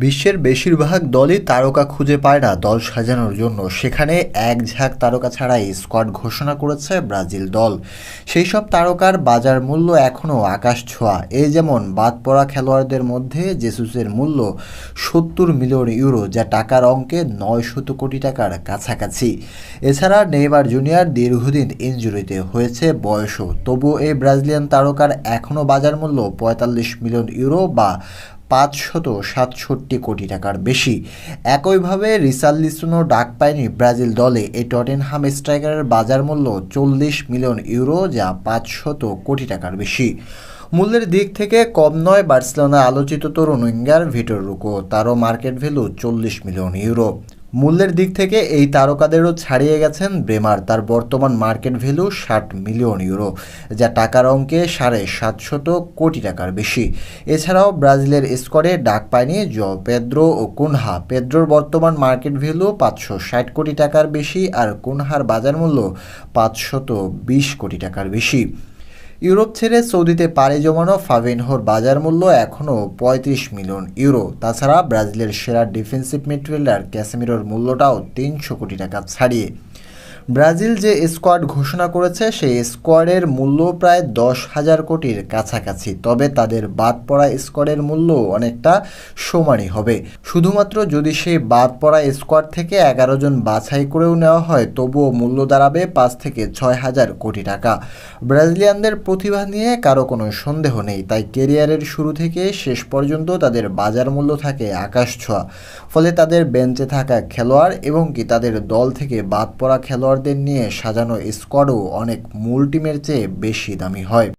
বিশ্বের বেশিরভাগ দলই তারকা খুঁজে পায় না দল সাজানোর জন্য। সেখানে এক ঝাঁক তারকা ছাড়াই স্কোয়াড ঘোষণা করেছে ব্রাজিল দল। সেই সব তারকার বাজার মূল্য এখনও আকাশ ছোঁয়া। এই যেমন বাদ পড়া খেলোয়াড়দের মধ্যে জেসুসের মূল্য 70 মিলিয়ন ইউরো, যা টাকার অঙ্কে 900 কোটি টাকার কাছাকাছি। এছাড়া নেইমার জুনিয়র দীর্ঘদিন ইনজুরিতে হয়েছে বয়সও, তবুও এই ব্রাজিলিয়ান তারকার এখনও বাজার মূল্য 45 মিলিয়ন ইউরো বা 567 কোটি টাকার বেশি। একইভাবে রিসার্লিসনও ডাক পায়নি ব্রাজিল দলে। এই টটেনহাম স্ট্রাইকারের বাজার মূল্য 40 মিলিয়ন ইউরো, যা 500 কোটি টাকার বেশি। মূল্যের দিক থেকে কম নয় বার্সেলোনা আলোচিত তরুণ উইঙ্গার ভিটর রুকো, তারও মার্কেট ভ্যালু 40 মিলিয়ন ইউরো। মূল্যের দিক থেকে এই তারকাদেরও ছাড়িয়ে গেছেন ব্রেমার, তার বর্তমান মার্কেট ভ্যালু 60 মিলিয়ন ইউরো, যা টাকার অঙ্কে 750 কোটি টাকার বেশি। এছাড়াও ব্রাজিলের স্কোয়াডে ডাক পায়নি পেদ্রো ও কুনহা। পেদ্রোর বর্তমান মার্কেট ভ্যালু 560 কোটি টাকার বেশি, আর কুনহার বাজার মূল্য 520 কোটি টাকার বেশি। ইউরোপ ছেড়ে সৌদিতে পাড়ি জমানো ফাবিনহোর বাজার মূল্য এখনও 35 মিলিয়ন ইউরো। তাছাড়া ব্রাজিলের সেরা ডিফেন্সিভ মিডফিল্ডার ক্যাসেমিরোর মূল্যটাও 300 কোটি টাকা ছাড়িয়ে। ব্রাজিল যে স্কোয়াড ঘোষণা করেছে সেই স্কোয়াডের মূল্য প্রায় 10,000 কোটির কাছাকাছি, তবে তাদের বাদ পড়া স্কোয়াডের মূল্য অনেকটা সমানই হবে। শুধুমাত্র যদি সেই বাদ পড়া স্কোয়াড থেকে 11 জন বাছাই করেও নেওয়া হয়, তবুও মূল্য দাঁড়াবে 5 থেকে 6,000 কোটি টাকা। ব্রাজিলিয়ানদের প্রতিভা নিয়ে কারো কোনো সন্দেহ নেই, তাই কেরিয়ারের শুরু থেকে শেষ পর্যন্ত তাদের বাজার মূল্য থাকে আকাশ ছোঁয়া। ফলে তাদের বেঞ্চে থাকা খেলোয়াড় এবং তাদের দল থেকে বাদ পড়া খেলোয়াড়দের নিয়ে সাজানো স্কোয়াডও অনেক মূল টিমের চেয়ে বেশি দামি হয়।